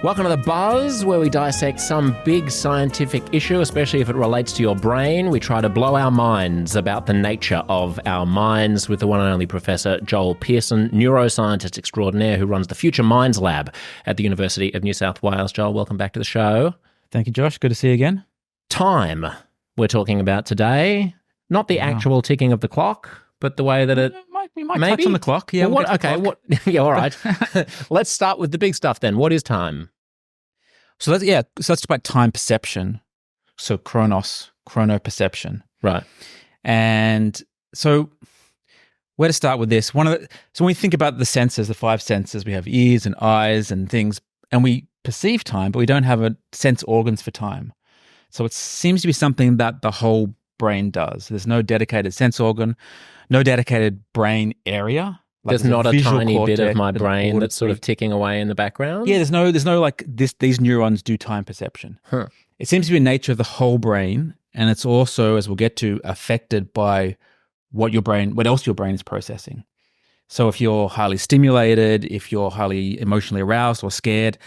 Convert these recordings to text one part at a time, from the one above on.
Welcome to The Buzz, where we dissect some big scientific issue, especially if it relates to your brain. We try to blow our minds about the nature of our minds with the one and only Professor Joel Pearson, neuroscientist extraordinaire who runs the Future Minds Lab at the University of New South Wales. Joel, welcome back to the show. Thank you, Josh. Good to see you again. Time we're talking about today. Not the actual ticking of the clock, but the way that it... We might touch on the clock. Yeah, yeah, all right. Let's start with the big stuff then. What is time? So let's talk about time perception. So chrono perception. Right. And so where to start with this? So when we think about the senses, the five senses, we have ears and eyes and things, and we perceive time, but we don't have sense organs for time. So it seems to be something that the whole brain does. There's no dedicated sense organ, no dedicated brain area. There's not a tiny bit of my brain that's sort of ticking away in the background? Yeah, there's no like these neurons do time perception. Huh. It seems to be the nature of the whole brain, and it's also, as we'll get to, affected by what else your brain is processing. So if you're highly stimulated, if you're highly emotionally aroused or scared,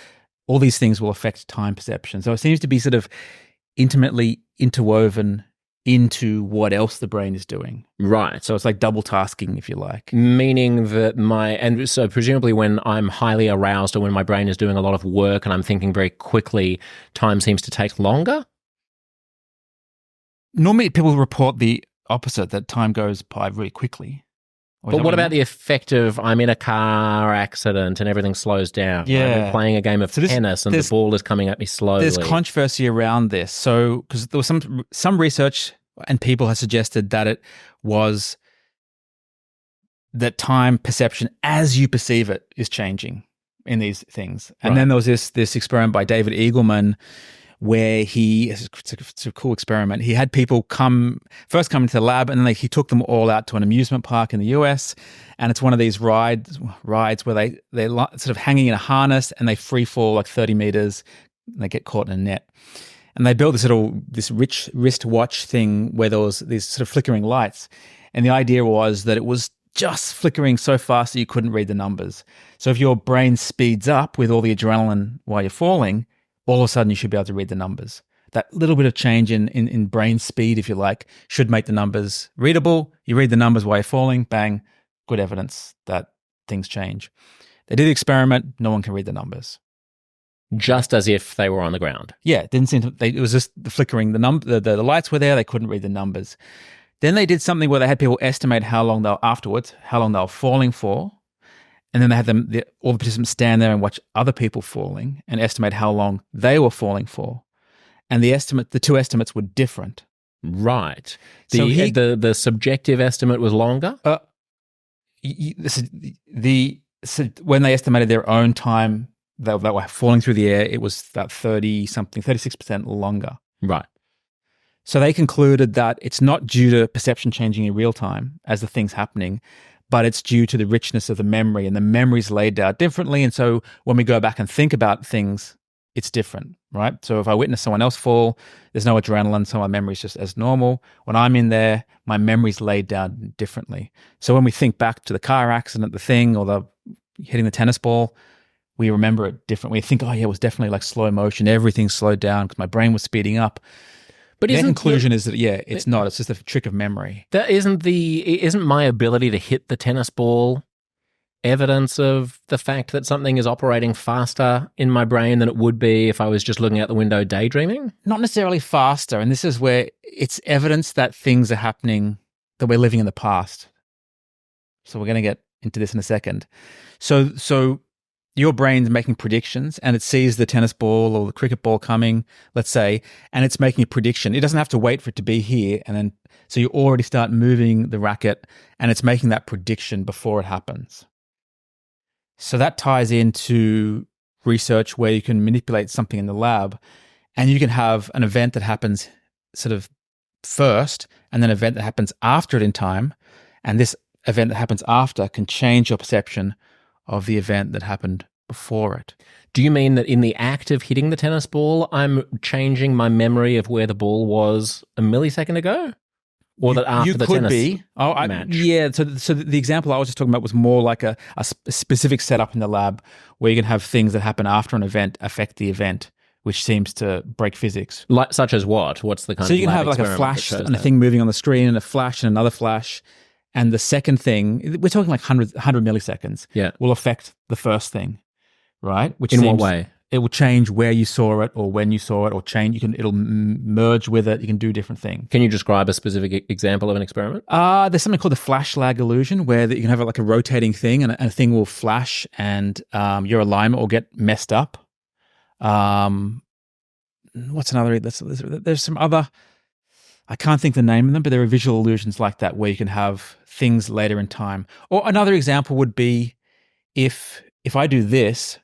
all these things will affect time perception. So it seems to be sort of intimately interwoven into what else the brain is doing. Right. So it's like double tasking, if you like. Meaning that so presumably when I'm highly aroused or when my brain is doing a lot of work and I'm thinking very quickly, time seems to take longer? Normally people report the opposite, that time goes by really quickly. But what about the effect of I'm in a car accident and everything slows down? Yeah. I'm playing a game of tennis and the ball is coming at me slowly. There's controversy around this. So, because there was some research and people have suggested that it was that time perception as you perceive it is changing in these things. And then there was this experiment by David Eagleman where it's a cool experiment. He had people first come into the lab, and then he took them all out to an amusement park in the US. And it's one of these rides where they're sort of hanging in a harness and they free fall like 30 meters and they get caught in a net. And they built this rich wrist watch thing where there was these sort of flickering lights. And the idea was that it was just flickering so fast that you couldn't read the numbers. So if your brain speeds up with all the adrenaline while you're falling, all of a sudden you should be able to read the numbers. That little bit of change in brain speed, if you like, should make the numbers readable. You read the numbers while you're falling, bang, good evidence that things change. They did the experiment, no one can read the numbers. Just as if they were on the ground. Yeah, it didn't seem to, it was just the flickering, the lights were there, they couldn't read the numbers. Then they did something where they had people estimate how long they were falling for. And then they had all the participants stand there and watch other people falling and estimate how long they were falling for. And the two estimates were different. Right. The subjective estimate was longer? When they estimated their own time that were falling through the air, it was about 36% longer. Right. So they concluded that it's not due to perception changing in real time as the thing's happening, but it's due to the richness of the memory, and the memory's laid out differently. And so when we go back and think about things, it's different, right? So if I witness someone else fall, there's no adrenaline, so my memory's just as normal. When I'm in there, my memory's laid down differently. So when we think back to the car accident, the thing, or the hitting the tennis ball, we remember it differently. We think, oh yeah, it was definitely like slow motion. Everything slowed down because my brain was speeding up. But their conclusion is that, it's not. It's just a trick of memory. That isn't my ability to hit the tennis ball evidence of the fact that something is operating faster in my brain than it would be if I was just looking out the window daydreaming? Not necessarily faster. And this is where it's evidence that things are happening, that we're living in the past. So we're going to get into this in a second. So your brain's making predictions and it sees the tennis ball or the cricket ball coming, let's say, and it's making a prediction. It doesn't have to wait for it to be here. And then, so you already start moving the racket and it's making that prediction before it happens. So that ties into research where you can manipulate something in the lab and you can have an event that happens sort of first and then an event that happens after it in time. And this event that happens after can change your perception of the event that happened before it. Do you mean that in the act of hitting the tennis ball, I'm changing my memory of where the ball was a millisecond ago? Or that after you the could tennis be. match? Yeah. So the example I was just talking about was more like a specific setup in the lab where you can have things that happen after an event affect the event, which seems to break physics. Like, such as what? What's the kind So of you can lab have like a experiment that flash shows and a that? thing moving on the screen and a flash and another flash. And the second thing, we're talking like 100 milliseconds, Yeah. will affect the first thing, right? Which In what seems- way? It will change where you saw it or when you saw it, or change. It'll merge with it. You can do different things. Can you describe a specific example of an experiment? There's something called the flash lag illusion, where you can have like a rotating thing, and a thing will flash, and your alignment will get messed up. What's another? There's some other. I can't think the name of them, but there are visual illusions like that where you can have things later in time. Or another example would be if I do this.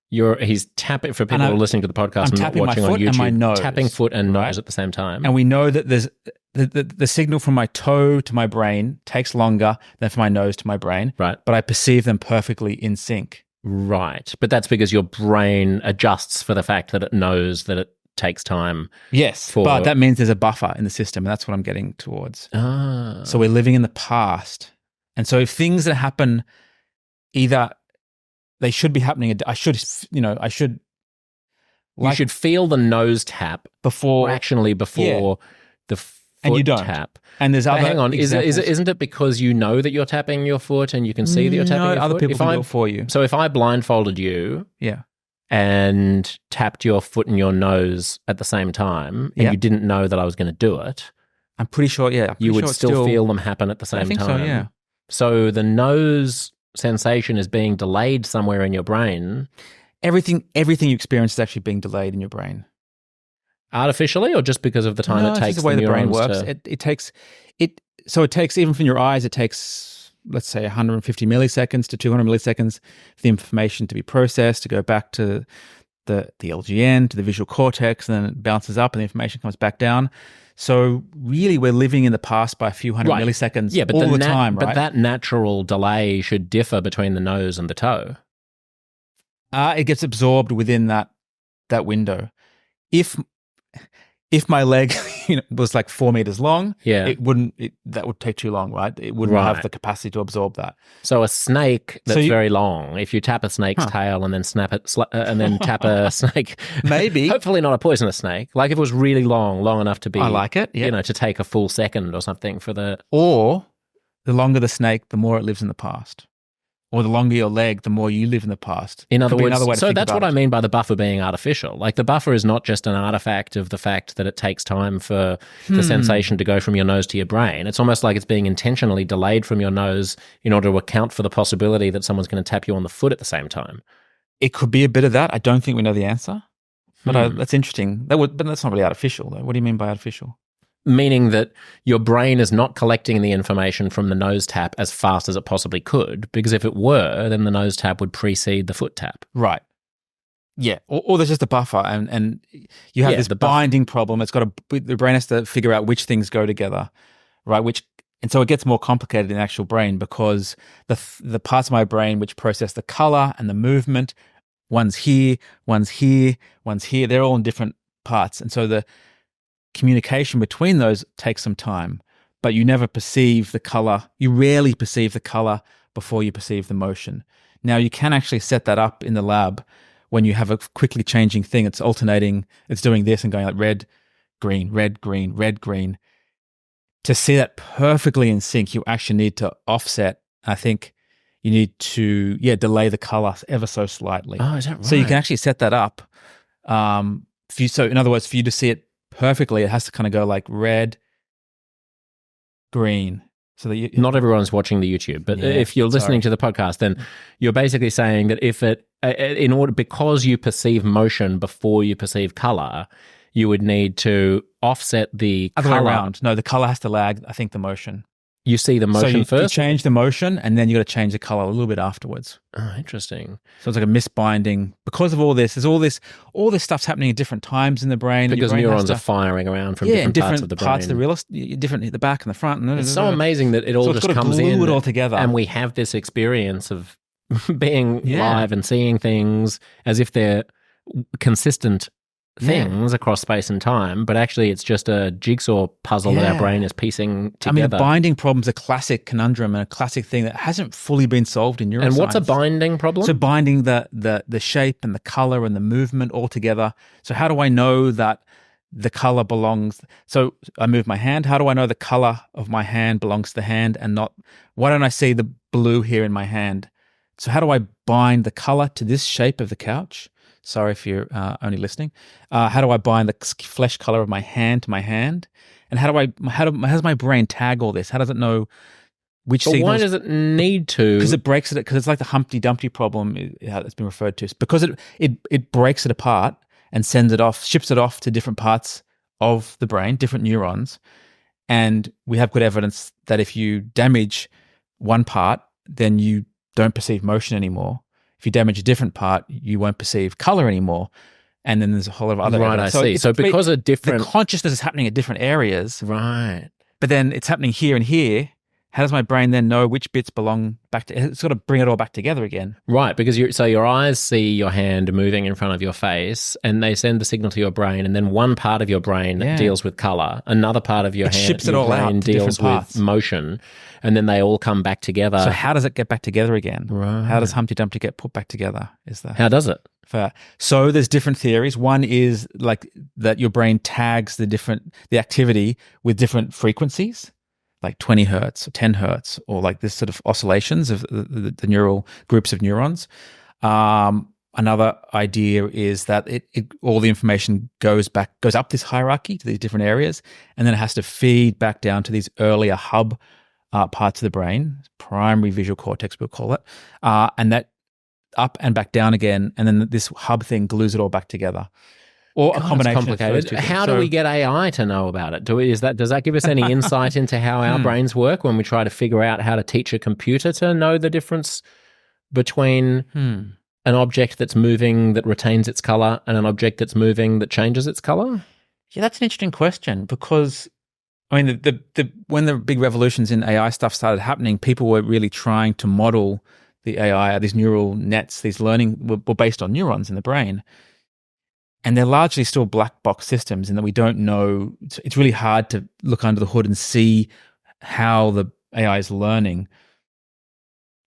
He's tapping, for people who are listening to the podcast and not tapping my watching on foot YouTube, and my nose, tapping foot and right? nose at the same time. And we know that there's the signal from my toe to my brain takes longer than from my nose to my brain. Right. But I perceive them perfectly in sync. Right. But that's because your brain adjusts for the fact that it knows that it takes time. Yes. But that means there's a buffer in the system, and that's what I'm getting towards. Ah. So we're living in the past. And so if things that happen, either they should be happening, you should feel the nose tap before the foot and you don't. tap. And there's other hang on, examples. isn't it because you know that you're tapping your foot and you can see that you're tapping your other foot? people can do it for you. So if I blindfolded you Yeah. and tapped your foot and your nose at the same time, and you didn't know that I was going to do it, I'm pretty sure, you would still feel them happen at the same time. I think so, yeah. So the nose sensation is being delayed somewhere in your brain. Everything you experience is actually being delayed in your brain. Artificially, or just because of the time it takes the way the brain works. To... It takes even from your eyes, it takes, let's say, 150 milliseconds to 200 milliseconds for the information to be processed, to go back to the LGN, to the visual cortex, and then it bounces up and the information comes back down. So really, we're living in the past by a few hundred milliseconds all the time, right? But that natural delay should differ between the nose and the toe. It gets absorbed within that window. If my leg was like 4 meters long, that would take too long, right? It wouldn't have the capacity to absorb that. So a snake that's very long, if you tap a snake's tail and then snap it, and then tap a snake, maybe, hopefully not a poisonous snake, like if it was really long enough to be, I like it, to take a full second or something for the... Or the longer the snake, the more it lives in the past. Or the longer your leg, the more you live in the past. In other words, so that's what I mean by the buffer being artificial. Like the buffer is not just an artifact of the fact that it takes time for the sensation to go from your nose to your brain. It's almost like it's being intentionally delayed from your nose in order to account for the possibility that someone's going to tap you on the foot at the same time. It could be a bit of that. I don't think we know the answer. But that's interesting. But that's not really artificial, though. What do you mean by artificial? Meaning that your brain is not collecting the information from the nose tap as fast as it possibly could, because if it were, then the nose tap would precede the foot tap. Right. Yeah. Or there's just a buffer, and you have this binding problem. The brain has to figure out which things go together, right? And so it gets more complicated in the actual brain because the parts of my brain which process the color and the movement, one's here, one's here, one's here. They're all in different parts, and so the communication between those takes some time, but you never perceive the color. You rarely perceive the color before you perceive the motion. Now, you can actually set that up in the lab when you have a quickly changing thing. It's alternating. It's doing this and going like red, green, red, green, red, green. To see that perfectly in sync, you actually need to offset. I think you need to, delay the color ever so slightly. Oh, is that right? So you can actually set that up. So in other words, for you to see it perfectly, it has to kind of go like red, green. So that not everyone's watching the YouTube, but if you're listening to the podcast, then you're basically saying that if because you perceive motion before you perceive color, you would need to offset the other color. way around. No, the color has to lag, I think, the motion. You see the motion first? You first? change the motion, and then you got to change the color a little bit afterwards. Oh, interesting. So it's like a misbinding. Because of all this, there's all this stuff's happening at different times in the brain. Because neurons are firing around from different parts of the brain. Parts of the back and the front. It's so amazing that it all just comes in. It all together. And we have this experience of being live and seeing things as if they're consistent things across space and time, but actually it's just a jigsaw puzzle that our brain is piecing together. I mean, the binding problem's a classic conundrum and a classic thing that hasn't fully been solved in neuroscience. And what's a binding problem? So binding the shape and the color and the movement all together. So how do I know that the color belongs? So I move my hand. How do I know the color of my hand belongs to the hand and not? Why don't I see the blue here in my hand? So how do I bind the color to this shape of the couch? Sorry if you're only listening. How do I bind the flesh color of my hand to my hand? And how does my brain tag all this? How does it know which signals? Why does it need to? Because it breaks it. Because it's like the Humpty Dumpty problem, how it's been referred to. Because it breaks it apart and sends it off, ships it off to different parts of the brain, different neurons. And we have good evidence that if you damage one part, then you don't perceive motion anymore. If you damage a different part, you won't perceive color anymore. And then there's a whole lot of other evidence. I see. So because of different... The consciousness is happening at different areas. Right. But then it's happening here and here. How does my brain then know which bits belong back to... It's got to bring it all back together again. Right, because your eyes see your hand moving in front of your face and they send the signal to your brain, and then one part of your brain deals with color, another part of your brain deals with motion, and then they all come back together. So how does it get back together again? Right. How does Humpty Dumpty get put back together? How does it? So there's different theories. One is like that your brain tags the activity with different frequencies, like 20 hertz or 10 hertz, or like this sort of oscillations of the neural groups of neurons. Another idea is that all the information goes up this hierarchy to these different areas, and then it has to feed back down to these earlier hub parts of the brain, primary visual cortex we'll call it, and that up and back down again, and then this hub thing glues it all back together. Or a combination. It's complicated. How do we get AI to know about it? Does that give us any insight into how our brains work when we try to figure out how to teach a computer to know the difference between an object that's moving that retains its color and an object that's moving that changes its color? Yeah, that's an interesting question, because I mean, when the big revolutions in AI stuff started happening, people were really trying to model the AI, these neural nets, these learning were based on neurons in the brain. And they're largely still black box systems in that we don't know. It's really hard to look under the hood and see how the AI is learning.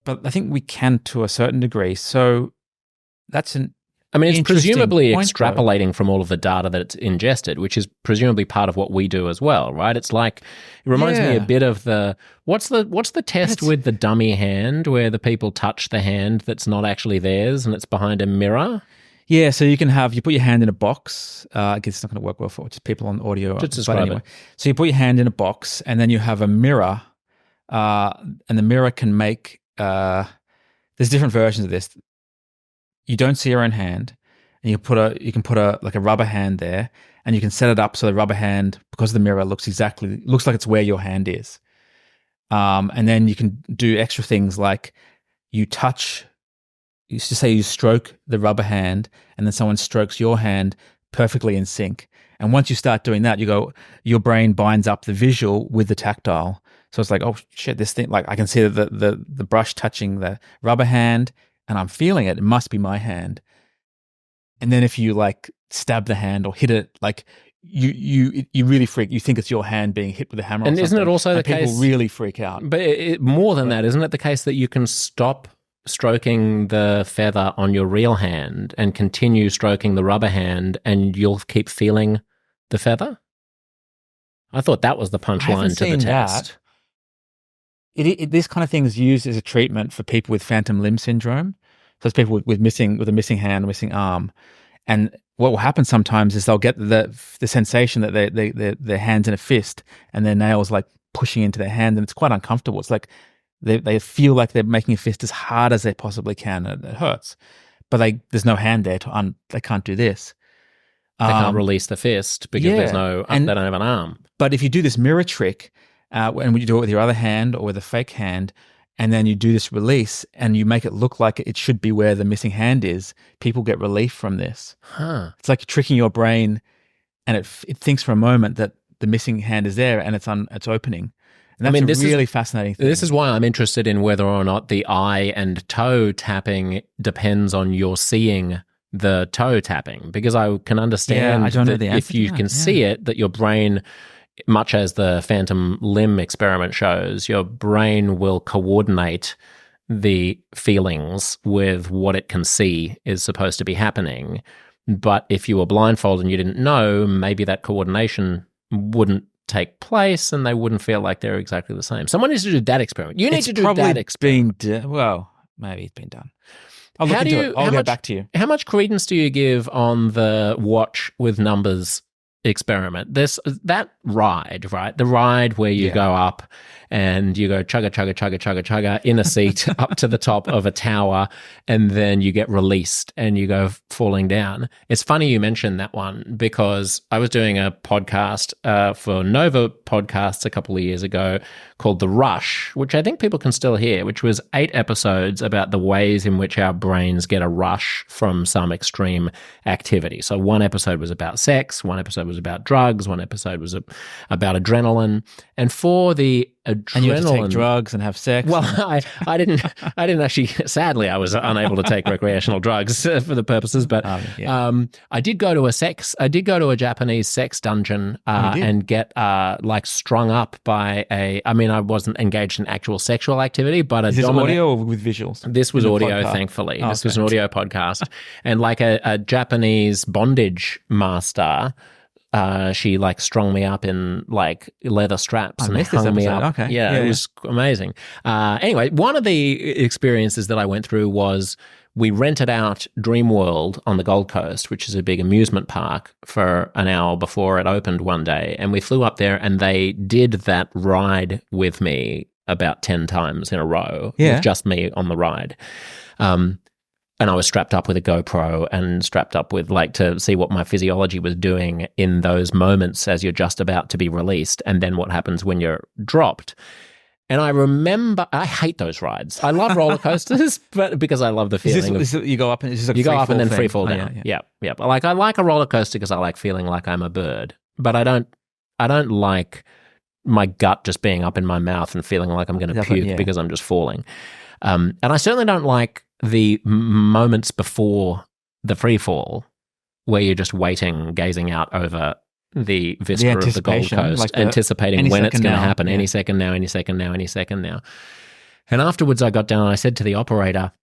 But I think we can to a certain degree. So that's it's presumably extrapolating from all of the data that it's ingested, which is presumably part of what we do as well, right? It's like, it reminds me a bit of what's the test with the dummy hand where the people touch the hand that's not actually theirs and it's behind a mirror? Yeah, so you put your hand in a box. I guess it's not going to work well for just people on audio. Just describe it. So you put your hand in a box, and then you have a mirror, and the mirror can make. There's different versions of this. You don't see your own hand, and you can put a rubber hand there, and you can set it up so the rubber hand, because the mirror looks like it's where your hand is. And then you can do extra things like you touch. You used to say you stroke the rubber hand, and then someone strokes your hand perfectly in sync. And once you start doing that, your brain binds up the visual with the tactile. So it's like, oh shit, this thing, like I can see the brush touching the rubber hand, and I'm feeling it. It must be my hand. And then if you like stab the hand or hit it, like you really freak. You think it's your hand being hit with a hammer. And isn't it also the case? People really freak out. But more than that, isn't it the case that you can stop stroking the feather on your real hand and continue stroking the rubber hand, and you'll keep feeling the feather? I thought that was the punchline to the test. This kind of thing is used as a treatment for people with phantom limb syndrome. So it's people with a missing hand, missing arm. And what will happen sometimes is they'll get the sensation that their hand's in a fist and their nails like pushing into their hand, and it's quite uncomfortable. It's like they feel like they're making a fist as hard as they possibly can, and it hurts. But there's no hand there they can't do this. They can't release the fist because there's no, they don't have an arm. But if you do this mirror trick, and you do it with your other hand or with a fake hand, and then you do this release and you make it look like it should be where the missing hand is, people get relief from this. Huh. It's like tricking your brain, and it thinks for a moment that the missing hand is there, and it's opening. And that's a really fascinating thing. This is why I'm interested in whether or not the eye and toe tapping depends on your seeing the toe tapping, because I can understand I don't know that the if answer to you that, can see it, that your brain, much as the phantom limb experiment shows, your brain will coordinate the feelings with what it can see is supposed to be happening. But if you were blindfolded and you didn't know, maybe that coordination wouldn't take place and they wouldn't feel like they're exactly the same. Someone needs to do that experiment. You need to do that experiment. Well, maybe it's been done. I'll look into it. I'll get back to you. How much credence do you give on the watch with numbers experiment? There's that ride, right? The ride where you go up and you go chugga, chugga, chugga, chugga, chugga in a seat up to the top of a tower, and then you get released and you go falling down. It's funny you mentioned that one, because I was doing a podcast for Nova Podcasts a couple of years ago called The Rush, which I think people can still hear, which was 8 episodes about the ways in which our brains get a rush from some extreme activity. So one episode was about sex, one episode was about drugs, one episode was about adrenaline. And for the adrenaline, and you have to take drugs and have sex. Well, I didn't actually. Sadly, I was unable to take recreational drugs for the purposes. But I did go to a Japanese sex dungeon and get like strung up by a. I mean, I wasn't engaged in actual sexual activity, but is this audio or with visuals? This was audio, thankfully. This was an audio podcast, and like a Japanese bondage master. She like strung me up in like leather straps and hung me up. Okay. Yeah, it was amazing. Anyway, one of the experiences that I went through was we rented out Dreamworld on the Gold Coast, which is a big amusement park, for an hour before it opened one day. And we flew up there and they did that ride with me about 10 times in a row. With just me on the ride. And I was strapped up with a GoPro and strapped up with like to see what my physiology was doing in those moments as you're just about to be released, and then what happens when you're dropped. And I remember, I hate those rides. I love roller coasters, but because I love the feeling you go up and it's just you go up and then free fall down. Yeah. Like I like a roller coaster because I like feeling like I'm a bird, but I don't like my gut just being up in my mouth and feeling like I'm going to puke because I'm just falling. And I certainly don't like the moments before the free fall where you're just waiting, gazing out over the vista of the Gold Coast, like anticipating when it's going to happen. Any second now, any second now, any second now. And afterwards I got down and I said to the operator,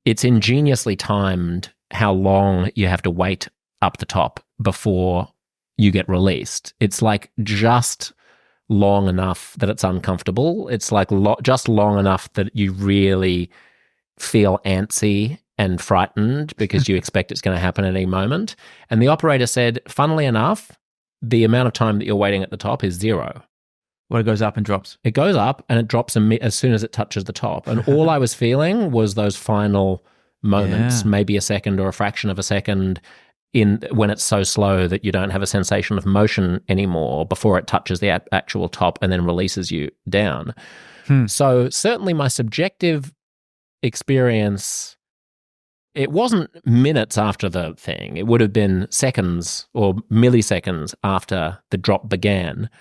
it's ingeniously timed how long you have to wait up the top before you get released. It's like just long enough that it's uncomfortable. It's like just long enough that you really feel antsy and frightened because you expect it's going to happen at any moment. And the operator said, funnily enough, the amount of time that you're waiting at the top is 0. Well, it goes up and drops. It goes up and it drops as soon as it touches the top. And all I was feeling was those final moments, maybe a second or a fraction of a second when it's so slow that you don't have a sensation of motion anymore before it touches the actual top and then releases you down. So certainly my subjective experience, it wasn't minutes after the thing. It would have been seconds or milliseconds after the drop began,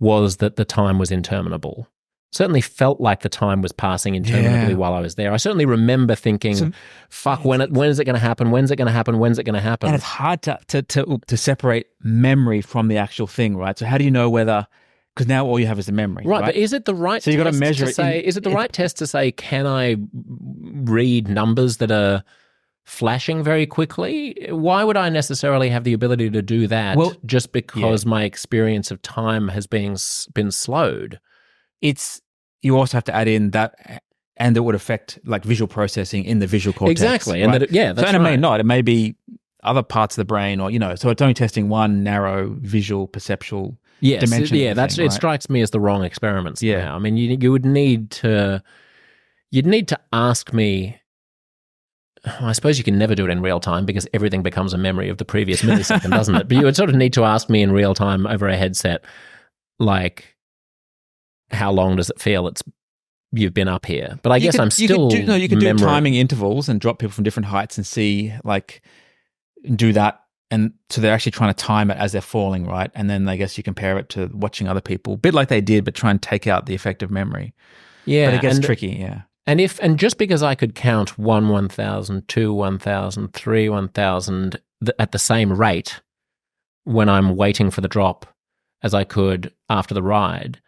was that the time was interminable. Certainly felt like the time was passing interminably while I was there. I certainly remember thinking, fuck, when is it going to happen? When's it going to happen? When's it going to happen? And it's hard to separate memory from the actual thing, right? So how do you know whether... Because now all you have is the memory, right? But is it the right? So you got to measure it. Is it the right test to say? Can I read numbers that are flashing very quickly? Why would I necessarily have the ability to do that? Well, just because my experience of time has been slowed. You also have to add in that, and it would affect like visual processing in the visual cortex. Exactly, right? And that's so, and it may not. It may be other parts of the brain, or so it's only testing one narrow visual perceptual. Yes, dimension. It strikes me as the wrong experiments. Yeah, I mean, you would need to ask me. I suppose you can never do it in real time because everything becomes a memory of the previous millisecond, doesn't it? But you would sort of need to ask me in real time over a headset, like, how long does it feel you've been up here? But I guess I'm still. You could do timing intervals and drop people from different heights and see do that. And so they're actually trying to time it as they're falling, right? And then I guess you compare it to watching other people, a bit like they did, but try and take out the effect of memory. Yeah. But it gets tricky, And just because I could count 1, 1,000, 2, 1,000, 3, 1,000 at the same rate when I'm waiting for the drop as I could after the ride,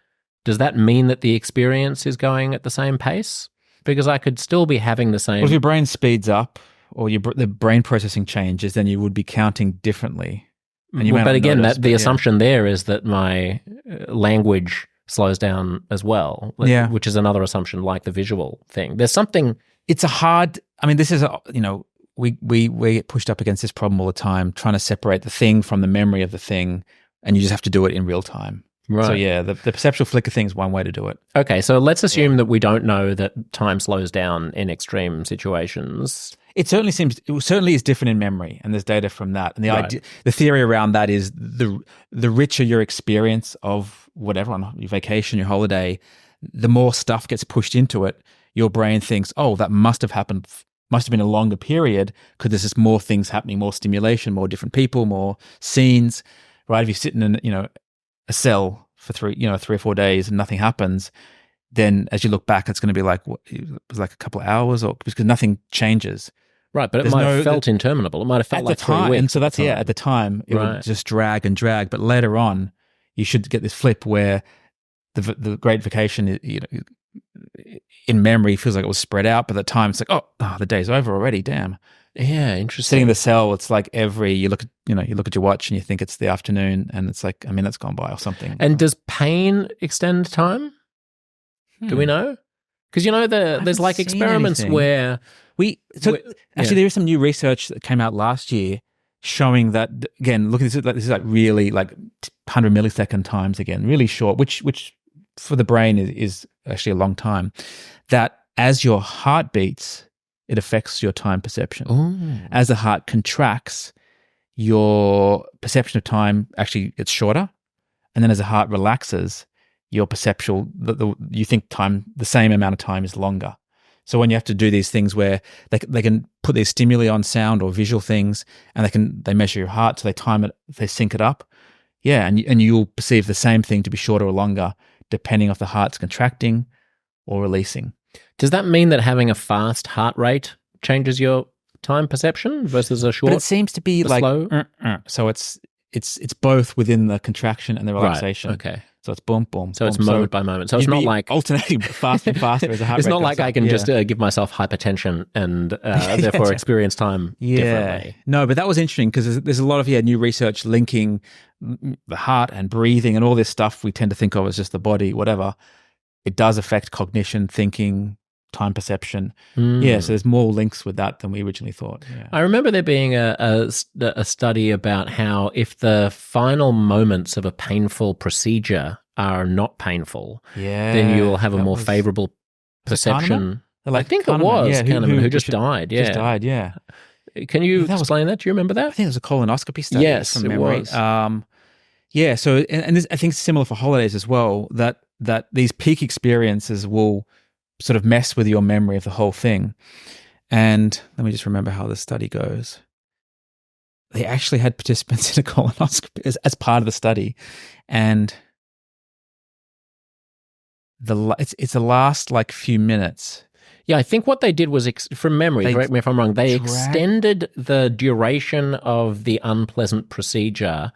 does that mean that the experience is going at the same pace? Because I could still be having the same... Well, if your brain speeds up or the brain processing changes, then you would be counting differently. And you but again, the assumption there is that my language slows down as well, which is another assumption like the visual thing. There's something... It's a hard... I mean, this is, we get pushed up against this problem all the time, trying to separate the thing from the memory of the thing, and you just have to do it in real time. Right. So yeah, the perceptual flicker thing is one way to do it. Okay, so let's assume that we don't know that time slows down in extreme situations. It certainly is different in memory, and there's data from that. And the theory around that is the richer your experience of whatever, on your vacation, your holiday, the more stuff gets pushed into it. Your brain thinks, oh, that must have been a longer period because there's just more things happening, more stimulation, more different people, more scenes. Right? If you're sitting in a cell for 3 or 4 days and nothing happens, then as you look back, it's going to be like it was like a couple of hours, or because nothing changes. Right, but it might have felt interminable. It might have felt like 3 weeks. And so that's at the time it would just drag and drag. But later on, you should get this flip where the great vacation, in memory feels like it was spread out, but at the time it's like, oh, the day's over already. Damn. Yeah, interesting. Sitting in the cell, it's like you look at your watch and you think it's the afternoon, and it's like a minute's gone by or something. And does pain extend time? Do we know? Because there's like experiments anything. Where there is some new research that came out last year showing that, again, look, this is like really like 100 millisecond times again, really short, which for the brain is actually a long time. That as your heart beats, it affects your time perception. Ooh. As the heart contracts, your perception of time actually gets shorter, and then as the heart relaxes, your perceptual, you think time, the same amount of time is longer. So when you have to do these things where they can put these stimuli on sound or visual things, and they measure your heart, so they time it, they sync it up. Yeah, and you'll perceive the same thing to be shorter or longer depending if the heart's contracting or releasing. Does that mean that having a fast heart rate changes your time perception versus a short? But it seems to be like slow? So it's both within the contraction and the relaxation. Right. Okay. So it's boom, boom. So it's moment by moment. So it's not like alternating faster and faster as a heart rate. It's not like goes up. I can just give myself hypertension and therefore experience time differently. No, but that was interesting because there's a lot of new research linking the heart and breathing and all this stuff we tend to think of as just the body, whatever. It does affect cognition, thinking, time perception. Yeah, so there's more links with that than we originally thought. Yeah. I remember there being a study about how if the final moments of a painful procedure are not painful, then you will have a more favorable perception. Like I think it was Kahneman who just died. Yeah, just died. Yeah. Can you explain that? Do you remember that? I think it was a colonoscopy study. Yes, from memory. It was. Yeah. So, and this, I think it's similar for holidays as well. That these peak experiences will sort of mess with your memory of the whole thing. And let me just remember how the study goes. They actually had participants in a colonoscopy as part of the study, and it's the last like few minutes. Yeah, I think what they did was, from memory, correct me if I'm wrong, they extended the duration of the unpleasant procedure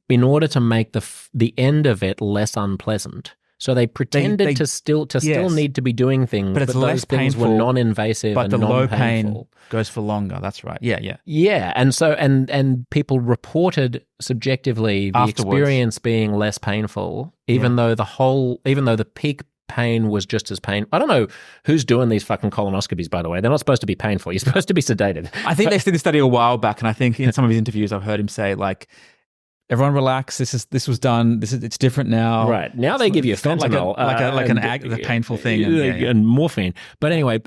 in order to make the end of it less unpleasant. So they pretended to still need to be doing things, but those things were non-invasive and non-painful. But the low pain goes for longer. That's right. Yeah. Yeah, and so and people reported subjectively the experience being less painful, even though the peak pain was just as painful. I don't know who's doing these fucking colonoscopies, by the way. They're not supposed to be painful. You're supposed to be sedated. I think they did a study a while back, and I think in some of his interviews I've heard him say like, everyone relax. This was done. It's different now. Right now, they give you fentanyl, a painful thing, and morphine. But anyway,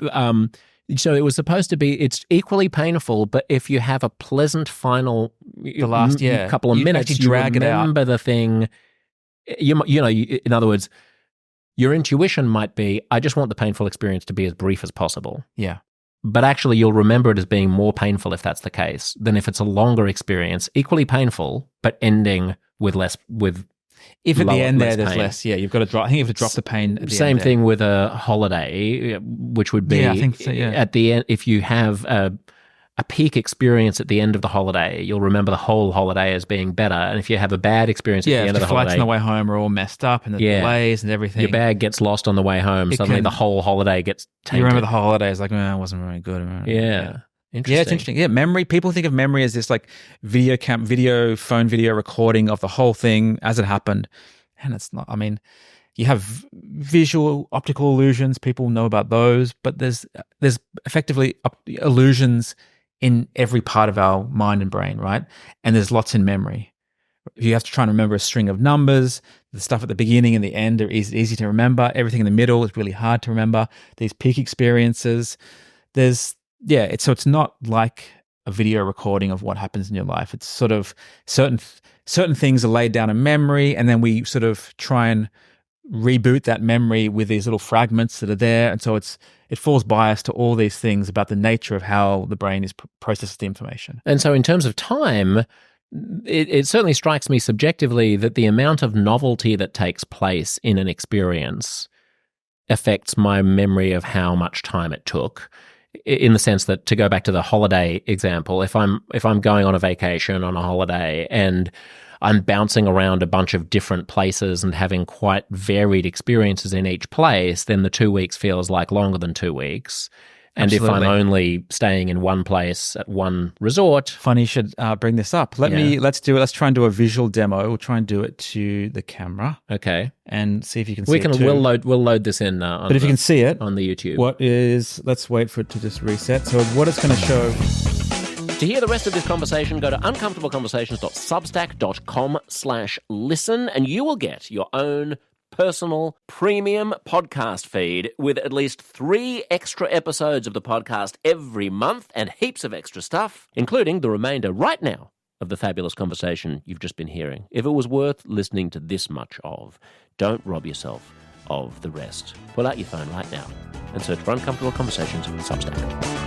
so it was supposed to be. It's equally painful, but if you have a pleasant final, the last couple of minutes, you remember the thing. In other words, your intuition might be, I just want the painful experience to be as brief as possible. Yeah. But actually, you'll remember it as being more painful if that's the case than if it's a longer experience, equally painful, but ending with less. If at the end less there's pain. less, you've got to drop. I think you have to drop the pain. At the Same end thing with a holiday, which would be Yeah, I think so, yeah. at the end. If you have a peak experience at the end of the holiday, you'll remember the whole holiday as being better. And if you have a bad experience at the end of the flights holiday, on the way home are all messed up and the delays and everything. your bag gets lost on the way home. Suddenly the whole holiday gets tainted. You remember the whole holiday is like, it wasn't very good. Yeah. Interesting. Yeah, it's interesting. Yeah, memory. People think of memory as this like phone video recording of the whole thing as it happened. And it's not. I mean, you have visual, optical illusions. People know about those, but there's effectively illusions in every part of our mind and brain, right? And there's lots in memory. You have to try and remember a string of numbers. The stuff at the beginning and the end are easy to remember. Everything in the middle is really hard to remember. These peak experiences. So it's not like a video recording of what happens in your life. It's sort of certain things are laid down in memory, and then we sort of try and reboot that memory with these little fragments that are there. And so it falls bias to all these things about the nature of how the brain is processes the information. And so in terms of time, it certainly strikes me subjectively that the amount of novelty that takes place in an experience affects my memory of how much time it took. In the sense that, to go back to the holiday example, if I'm going on a vacation on a holiday and I'm bouncing around a bunch of different places and having quite varied experiences in each place, then the 2 weeks feels like longer than 2 weeks. And Absolutely. if I'm only staying in one place at one resort... Funny you should bring this up. Let's try and do a visual demo. We'll try and do it to the camera. Okay. And see if you can see it too. We'll load this in but if you can see it on the YouTube. Let's wait for it to just reset. So what it's going to show... To hear the rest of this conversation, go to uncomfortableconversations.substack.com/listen, and you will get your own personal premium podcast feed with at least 3 extra episodes of the podcast every month and heaps of extra stuff, including the remainder right now of the fabulous conversation you've just been hearing. If it was worth listening to this much of, don't rob yourself of the rest. Pull out your phone right now and search for Uncomfortable Conversations on Substack.